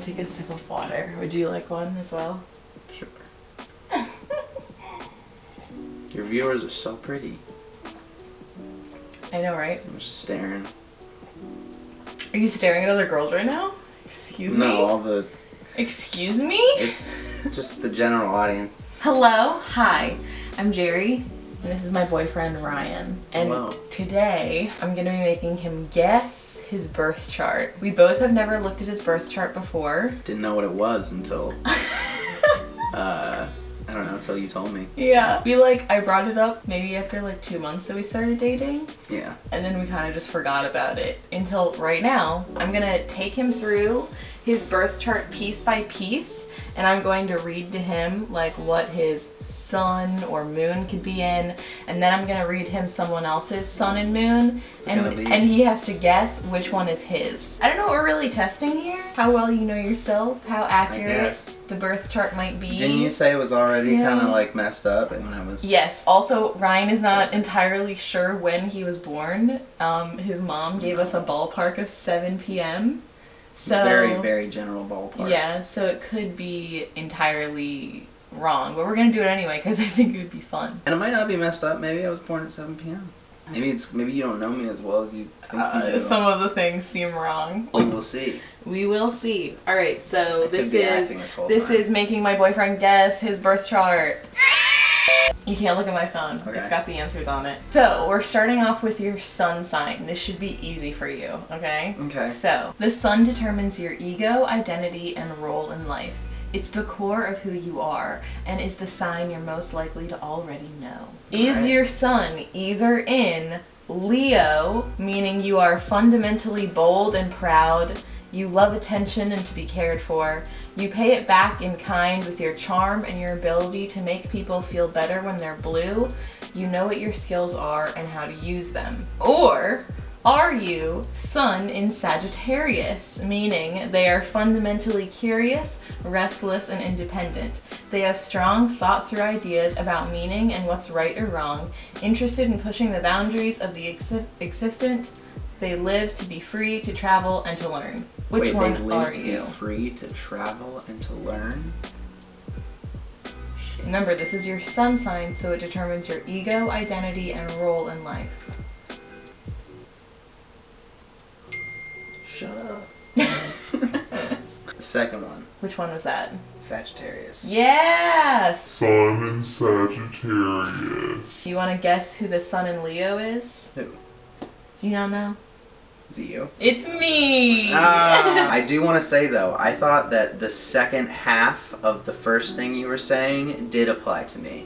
take a sip of water. Would you like one as well? Sure. Your viewers are so pretty. I know, right? I'm just staring. Are you staring at other girls right now? Excuse me? No, all the... Excuse me? It's just the general audience. Hello, hi, I'm Jerry, and this is my boyfriend Ryan. And Hello. Today, I'm gonna be making him guess his birth chart. We both have never looked at his birth chart before. Didn't know what it was until... I don't know, until you told me. Yeah. I brought it up maybe after like 2 months that we started dating. Yeah. And then we kind of just forgot about it until right now. I'm gonna take him through his birth chart piece by piece, and I'm going to read to him like what his sun or moon could be in, and then I'm gonna read him someone else's sun and moon, and he has to guess which one is his. I don't know what we're really testing here. How well you know yourself, how accurate the birth chart might be. Didn't you say it was already kind of like messed up and when I was... Yes. Also, Ryan is not entirely sure when he was born. His mom gave us a ballpark of 7 p.m. So very, very general ballpark. Yeah, so it could be entirely wrong, but we're gonna do it anyway because I think it would be fun. And it might not be messed up. Maybe I was born at 7 p.m. Maybe you don't know me as well as you think you do. Some of the things seem wrong. We will see. We will see. All right, so this is is making my boyfriend guess his birth chart. You can't look at my phone. Okay. It's got the answers on it. So we're starting off with your sun sign. This should be easy for you, okay? Okay. So the sun determines your ego, identity, and role in life. It's the core of who you are and is the sign you're most likely to already know. Is your sun either in Leo, meaning you are fundamentally bold and proud, you love attention and to be cared for, you pay it back in kind with your charm and your ability to make people feel better when they're blue, you know what your skills are and how to use them? Or are you sun in Sagittarius, meaning they are fundamentally curious, restless, and independent. They have strong thought-through ideas about meaning and what's right or wrong, interested in pushing the boundaries of the existent. They live to be free to travel and to learn. Which one they live are to you? Be free to travel and to learn? Shit. Remember, this is your sun sign, so it determines your ego, identity, and role in life. Shut up. Second one. Which one was that? Sagittarius. Yes! Sun in Sagittarius. Do you want to guess who the sun in Leo is? Who? Do you not know? Is it you? It's me! I do want to say though, I thought that the second half of the first thing you were saying did apply to me.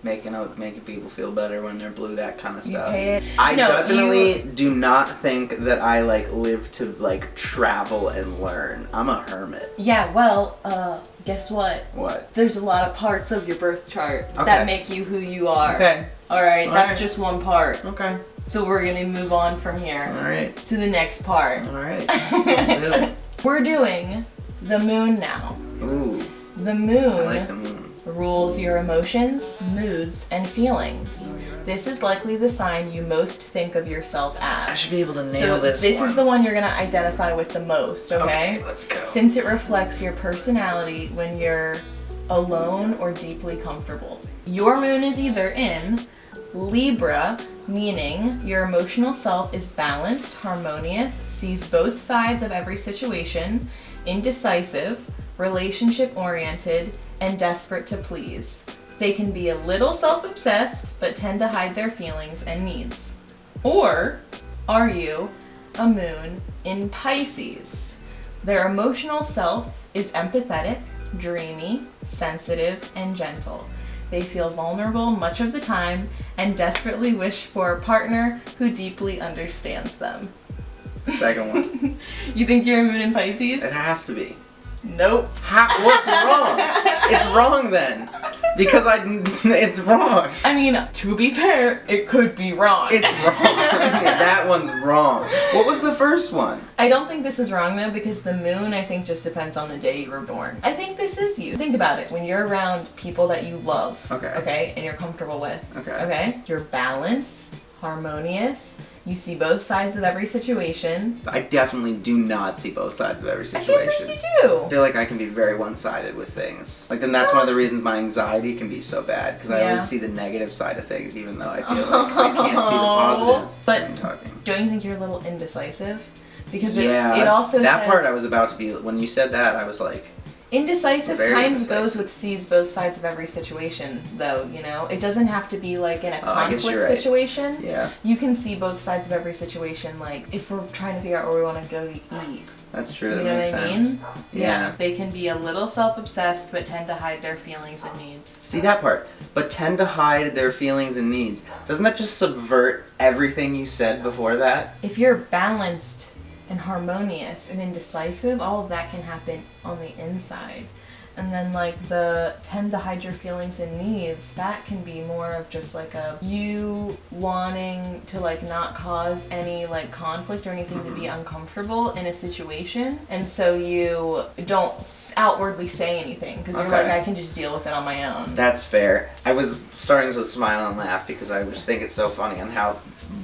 Making people feel better when they're blue, that kind of stuff. I definitely do not think that I live to travel and learn. I'm a hermit. Yeah, well, guess what? What? There's a lot of parts of your birth chart that make you who you are. Okay. Alright, that's just one part. Okay. So we're gonna move on from here. Alright. To the next part. Alright. Let's do it. We're doing the moon now. Ooh. The moon. I like the moon. Rules your emotions, moods, and feelings. This is likely the sign you most think of yourself as. I should be able to nail this This one. is the one you're gonna identify with the most, okay? Okay, let's go. Since it reflects your personality when you're alone or deeply comfortable. Your moon is either in Libra, meaning your emotional self is balanced, harmonious, sees both sides of every situation, indecisive, relationship-oriented, and desperate to please. They can be a little self-obsessed, but tend to hide their feelings and needs. Or are you a moon in Pisces? Their emotional self is empathetic, dreamy, sensitive, and gentle. They feel vulnerable much of the time and desperately wish for a partner who deeply understands them. Second one. You think you're a moon in Pisces? It has to be. Nope. What's wrong? It's wrong then. Because it's wrong. I mean, to be fair, it could be wrong. It's wrong. That one's wrong. What was the first one? I don't think this is wrong though, because the moon, I think, just depends on the day you were born. I think this is you. Think about it. When you're around people that you love, Okay, and you're comfortable with, Okay. you're balanced, harmonious, You see both sides of every situation. I definitely do not see both sides of every I situation. feel like you do. I feel like I can be very one-sided with things. Like, and that's one of the reasons my anxiety can be so bad, because I always see the negative side of things, even though I feel like I can't see the positives. But when I'm talking. don't you think you're a little indecisive? Because it Yeah, also that says, part I was about to be, when you said that, I was like, indecisive very kind of indecisive. goes with sees both sides of every situation, though, you know? It doesn't have to be like in a I guess conflict you're right. situation. yeah, You can see both sides of every situation, like if we're trying to figure out where we want to go to eat. that's true, You that know makes what I sense. mean? Yeah. They can be a little self-obsessed, but tend to hide their feelings and needs. See that part, but tend to hide their feelings and needs. Doesn't that just subvert everything you said before that? If you're balanced and harmonious and indecisive, all of that can happen on the inside. And then like the tend to hide your feelings and needs, that can be more of just like a you wanting to like not cause any like conflict or anything to be uncomfortable in a situation, and so you don't outwardly say anything because you're like, Okay. I can just deal with it on my own. That's fair. I was starting to smile and laugh because I just think it's so funny on how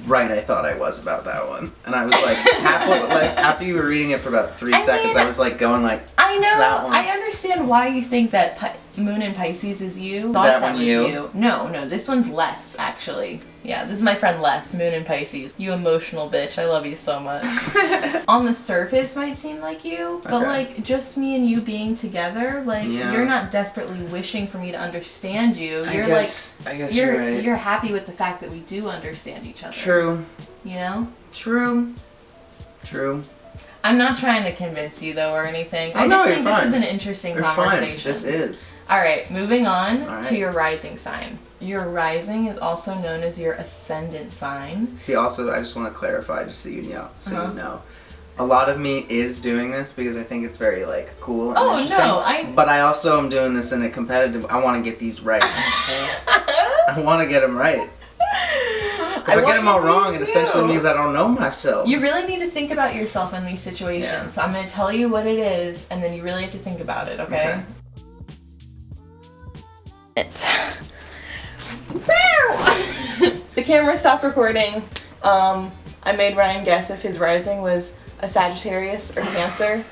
right I thought I was about that one. And I was like, halfway, like after you were reading it for about 3 I seconds, mean, I was like going like, I know. that one. I understand why you think that Moon in Pisces is you. Is Thought that one was you? No, this one's Les, actually. Yeah, this is my friend Les, Moon in Pisces. You emotional bitch. I love you so much. On the surface might seem like you, but Okay. like just me and you being together, like Yeah. you're not desperately wishing for me to understand you. I You're guess you're right. you're happy with the fact that we do understand each other. True. You know? True. I'm not trying to convince you though or anything. Oh, I no, just you're think fine. this is an interesting You're conversation. fine. This is. Alright, moving on All right. to your rising sign. Your rising is also known as your ascendant sign. See, also, I just want to clarify, just so you know, Uh-huh. you know. A lot of me is doing this because I think it's very like cool and Oh, interesting. no, But I also am doing this in a competitive. I want to get these right. I want to get them right. If I get them all wrong, it essentially means I don't know myself. You really need to think about yourself in these situations. Yeah. So I'm going to tell you what it is, and then you really have to think about it, okay? It's... The camera stopped recording. I made Ryan guess if his rising was a Sagittarius or Cancer,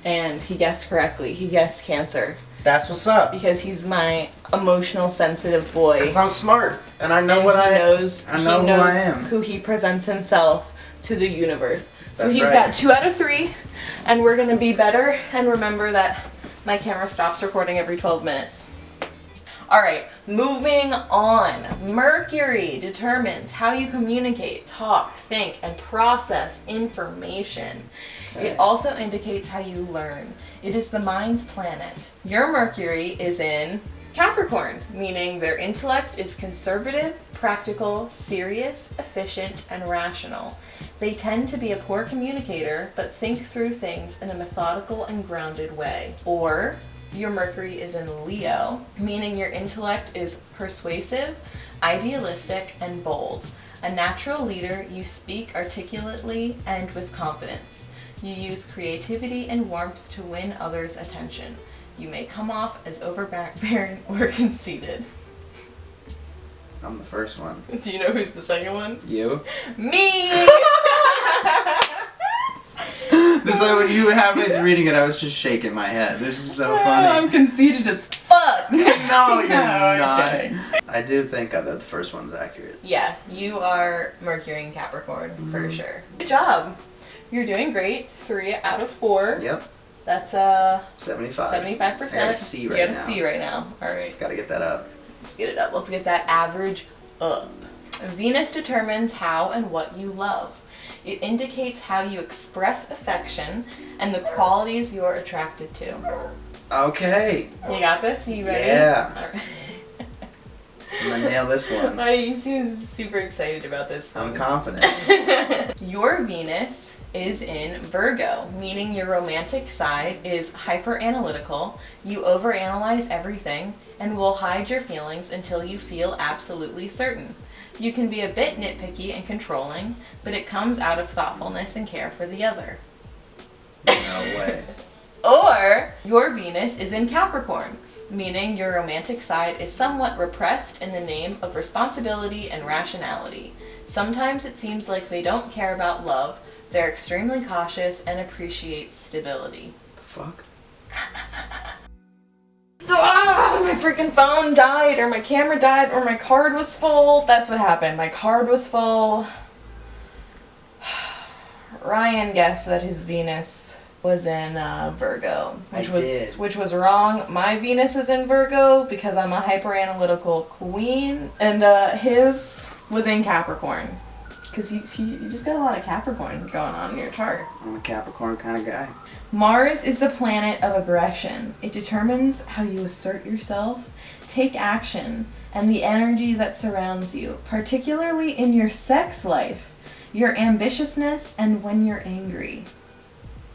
and he guessed correctly. He guessed Cancer That's what's up. because he's my emotional, sensitive boy. Because I'm smart and I know And what he I knows, I know he who knows I am. who he presents himself to the universe. So That's he's right. got 2 out of 3, and we're gonna be better. And remember that my camera stops recording every 12 minutes. All right, moving on. Mercury determines how you communicate, talk, think, and process information. Okay. It also indicates how you learn. It is the mind's planet. Your Mercury is in Capricorn, meaning their intellect is conservative, practical, serious, efficient, and rational. They tend to be a poor communicator, but think through things in a methodical and grounded way. Or your Mercury is in Leo, meaning your intellect is persuasive, idealistic, and bold. A natural leader, you speak articulately and with confidence. You use creativity and warmth to win others' attention. You may come off as overbearing or conceited. I'm the first one. Do you know who's the second one? You? Me! This when you have me reading it, I was just shaking my head. This is so funny. I'm conceited as fuck! No, you're I'm not. kidding. I do think that the first one's accurate. Yeah, you are Mercury in Capricorn, for sure. Good job. You're doing great. 3 out of 4. Yep. That's 75. 75%. I got a C right You got a now. C right now. Alright. Gotta get that up. Let's get it up. Let's get that average up. Venus determines how and what you love. It indicates how you express affection and the qualities you're attracted to. Okay. You got this? Are you ready? Yeah. Alright. I'm gonna nail this one. Why you seem super excited about this one? I'm confident. Your Venus is in Virgo, meaning your romantic side is hyper analytical, you overanalyze everything, and will hide your feelings until you feel absolutely certain. You can be a bit nitpicky and controlling, but it comes out of thoughtfulness and care for the other. No way. Or your Venus is in Capricorn, meaning your romantic side is somewhat repressed in the name of responsibility and rationality. Sometimes it seems like they don't care about love. They're extremely cautious and appreciate stability. Fuck. Ah, my freaking phone died, or my camera died, or my card was full. That's what happened. My card was full. Ryan guessed that his Venus was in Virgo, which was wrong. My Venus is in Virgo because I'm a hyper analytical queen, and his was in Capricorn. Because you just got a lot of Capricorn going on in your chart. I'm a Capricorn kind of guy. Mars is the planet of aggression. It determines how you assert yourself, take action, and the energy that surrounds you, particularly in your sex life, your ambitiousness, and when you're angry.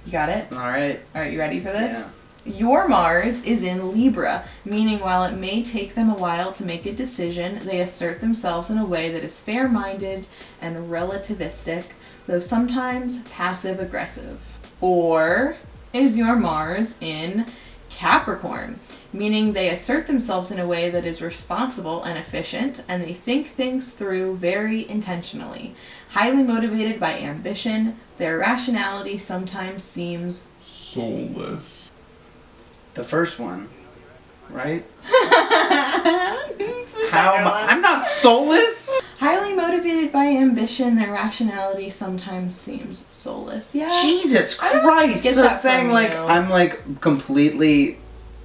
You got it? All right. All right, you ready for this? Yeah. Your Mars is in Libra, meaning while it may take them a while to make a decision, they assert themselves in a way that is fair-minded and relativistic, though sometimes passive-aggressive. Or is your Mars in Capricorn, meaning they assert themselves in a way that is responsible and efficient, and they think things through very intentionally. Highly motivated by ambition, their rationality sometimes seems soulless. The first one, right? It's the How second am I? one. I'm not soulless. Highly motivated by ambition, their rationality sometimes seems soulless. Yeah. Jesus I don't Christ! get So that it's saying from like you. I'm like completely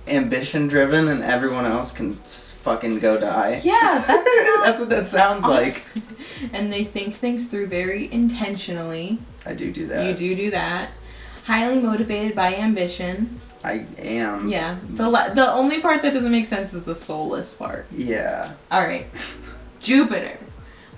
ambition driven, and everyone else can fucking go die. Yeah, that's not That's what that sounds like. And they think things through very intentionally. I do that. You do that. Highly motivated by ambition. I am. Yeah. The only part that doesn't make sense is the soulless part. Yeah. Alright. Jupiter.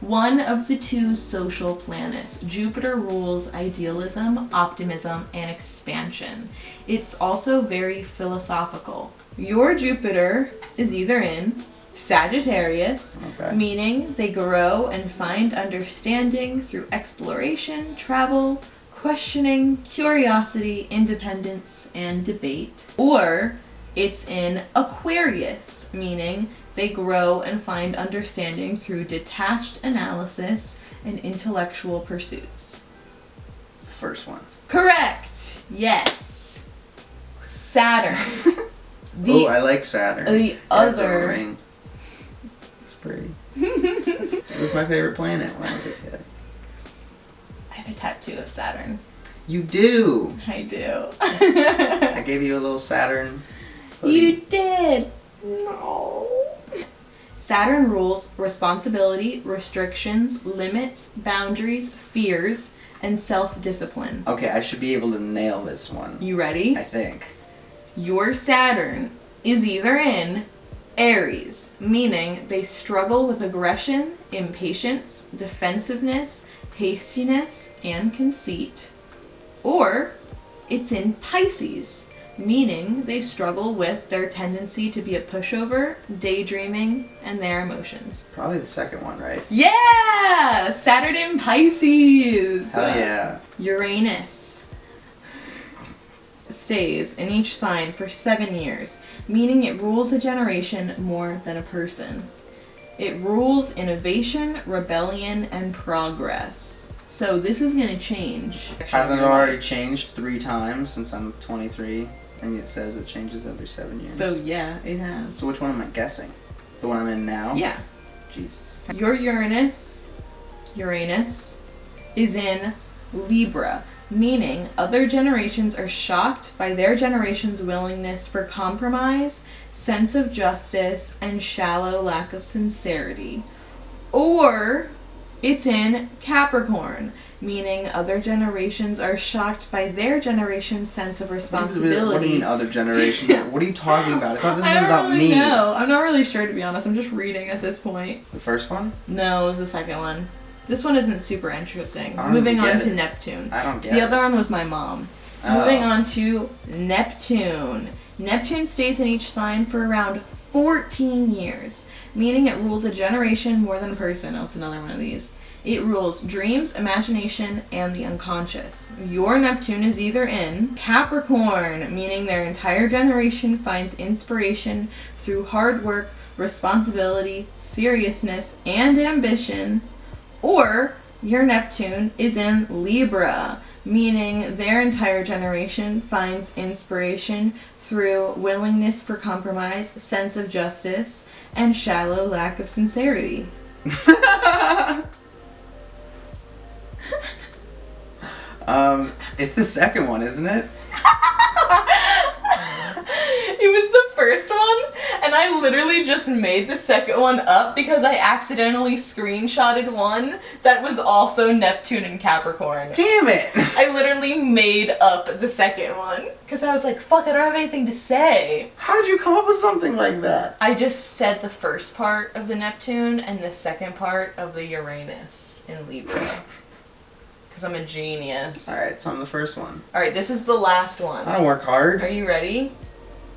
One of the two social planets. Jupiter rules idealism, optimism, and expansion. It's also very philosophical. Your Jupiter is either in Sagittarius, Okay. meaning they grow and find understanding through exploration, travel, questioning, curiosity, independence, and debate. Or it's in Aquarius, meaning they grow and find understanding through detached analysis and intellectual pursuits. First one. Correct! Yes! Saturn. Oh, I like Saturn. The It has a other... ring. It's pretty. It was my favorite planet when I was a kid. I have a tattoo of Saturn. You do. I do. I gave you a little Saturn. hoodie. You did. No. Saturn rules responsibility, restrictions, limits, boundaries, fears, and self-discipline. Okay, I should be able to nail this one. You ready? I think. Your Saturn is either in Aries, meaning they struggle with aggression, impatience, defensiveness, hastiness, and conceit. Or it's in Pisces, meaning they struggle with their tendency to be a pushover, daydreaming, and their emotions. Probably the second one, right? Yeah! Saturn in Pisces! Hell yeah. Uranus stays in each sign for 7 years, meaning it rules a generation more than a person. It rules innovation, rebellion, and progress. So this is going to change. Hasn't it already changed 3 times since I'm 23? And it says it changes every 7 years. So yeah, it has. So which one am I guessing? The one I'm in now? Yeah. Jesus. Your Uranus is in Libra, meaning other generations are shocked by their generation's willingness for compromise, sense of justice, and shallow lack of sincerity. Or it's in Capricorn, meaning other generations are shocked by their generation's sense of responsibility. What do you mean other generations? What are you talking about? I thought this I is don't about really me. know. I'm not really sure, to be honest. I'm just reading at this point. The first one? No, it was the second one. This one isn't super interesting. I don't Moving get on to it. Neptune. I don't get The it. other one was my mom. Oh. Moving on to Neptune. Neptune stays in each sign for around 14 years, meaning it rules a generation more than a person. Oh, it's another one of these. It rules dreams, imagination, and the unconscious. Your Neptune is either in Capricorn, meaning their entire generation finds inspiration through hard work, responsibility, seriousness, and ambition, Or your Neptune is in Libra, meaning their entire generation finds inspiration through willingness for compromise, sense of justice, and shallow lack of sincerity. It's the second one, isn't it? It was the first one, and I literally just made the second one up because I accidentally screenshotted one that was also Neptune and Capricorn. Damn it! I literally made up the second one because I was like, fuck, I don't have anything to say. How did you come up with something like that? I just said the first part of the Neptune and the second part of the Uranus in Libra. Because I'm a genius. Alright, so I'm the first one. Alright, this is the last one. I don't work hard. Are you ready?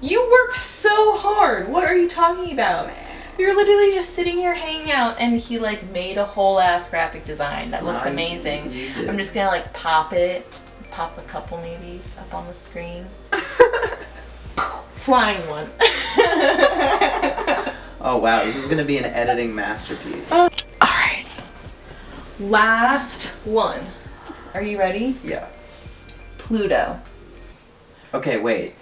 You work so hard. What are you talking about? You're literally just sitting here hanging out, and he like made a whole ass graphic design that looks amazing. You did. I'm just gonna like pop a couple maybe up on the screen. Flying one. Oh wow, this is gonna be an editing masterpiece. Alright. Last one. Are you ready? Yeah. Pluto. Okay, wait.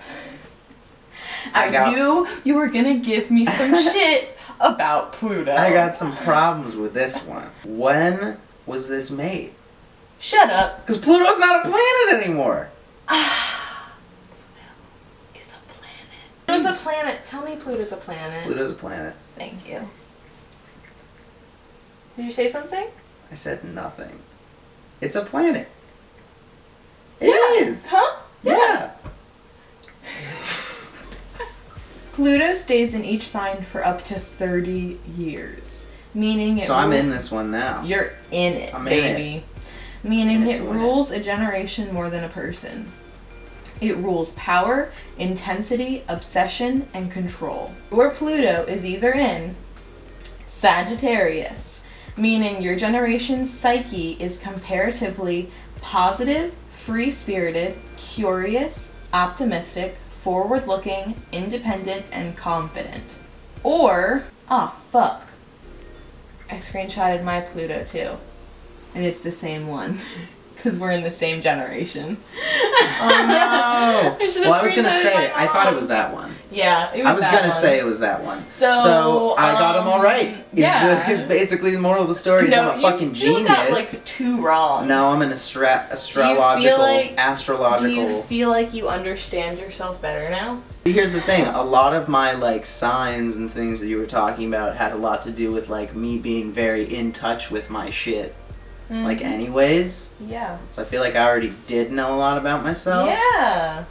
You were gonna give me some shit about Pluto. I got some problems with this one. When was this made? Shut up. Because Pluto's not a planet anymore. Is a planet. Pluto's a planet. Tell me Pluto's a planet. Pluto's a planet. Thank you. Did you say something? I said nothing. It's a planet. It is. Huh? Yeah. Pluto stays in each sign for up to 30 years. Meaning So I'm in this one now. You're in it, I'm in baby. Meaning In it it to win rules a generation more than a person. It rules power, intensity, obsession, and control. Your Pluto is either in Sagittarius, meaning your generation's psyche is comparatively positive, free-spirited, curious, optimistic, forward-looking, independent, and confident. Or, fuck. I screenshotted my Pluto too. And it's the same one. Because we're in the same generation. Oh no! Well, I was gonna say, I thought it was that one. Yeah, it was I was that gonna one. say it was that one. So, I got them all right. Is basically the moral of the story. Is I'm a fucking you still genius. got like 2 wrong. No, I'm an astrological. Do you feel like you understand yourself better now? Here's the thing, a lot of my like signs and things that you were talking about had a lot to do with like me being very in touch with my shit. Mm-hmm. Like anyways. Yeah. So I feel like I already did know a lot about myself. Yeah.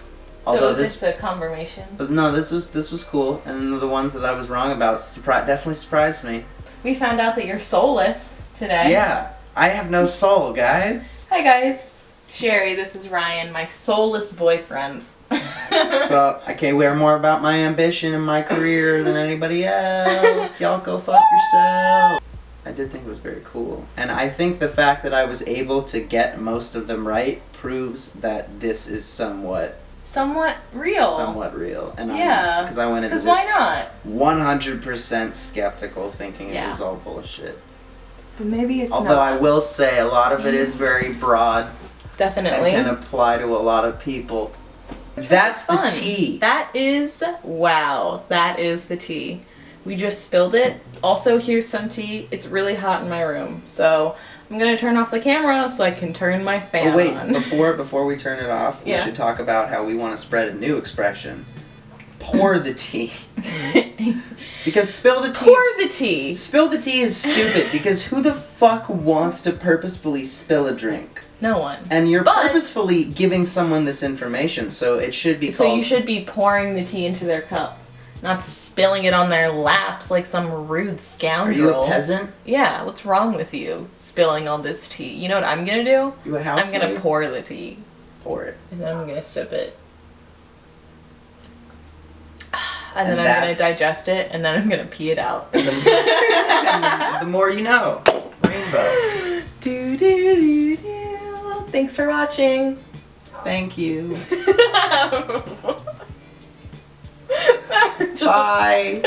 Although so this is a confirmation. But no, this was cool, and the ones that I was wrong about definitely surprised me. We found out that you're soulless today. Yeah, I have no soul, guys. Hi guys, it's Sherry. This is Ryan, my soulless boyfriend. So I can't wear more about my ambition and my career than anybody else. Y'all go fuck yourself. I did think it was very cool, and I think the fact that I was able to get most of them right proves that this is somewhat real. And yeah, because I went into this why not 100% skeptical, thinking it was all bullshit. But maybe it's Although not. I will say a lot of it is very broad. Definitely. And can apply to a lot of people. That's the tea. That is the tea. We just spilled it. Also, here's some tea. It's really hot in my room, so I'm gonna turn off the camera so I can turn my fan on. Before we turn it off, we Yeah. should talk about how we want to spread a new expression. Pour the tea. Because spill the tea. Pour the tea. Spill the tea is stupid because who the fuck wants to purposefully spill a drink? No one. And you're purposefully giving someone this information, so it should be So called... you should be pouring the tea into their cup, not spilling it on their laps like some rude scoundrel. Are you a peasant? Yeah, what's wrong with you spilling all this tea? You know what I'm gonna do? You a house I'm gonna slave? pour the tea. Pour it. And then I'm gonna sip it. And then I'm gonna digest it, and then I'm gonna pee it out. The more you know. Rainbow. Do do do do. Thanks for watching. Thank you. Just- Bye.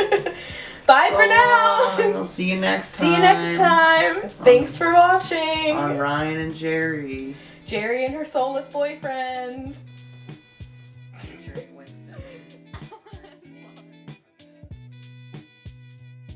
Bye So for now. long. We'll see you next time. See you next time. Thanks for watching. On Ryan and Jerry. Jerry and her soulless boyfriend.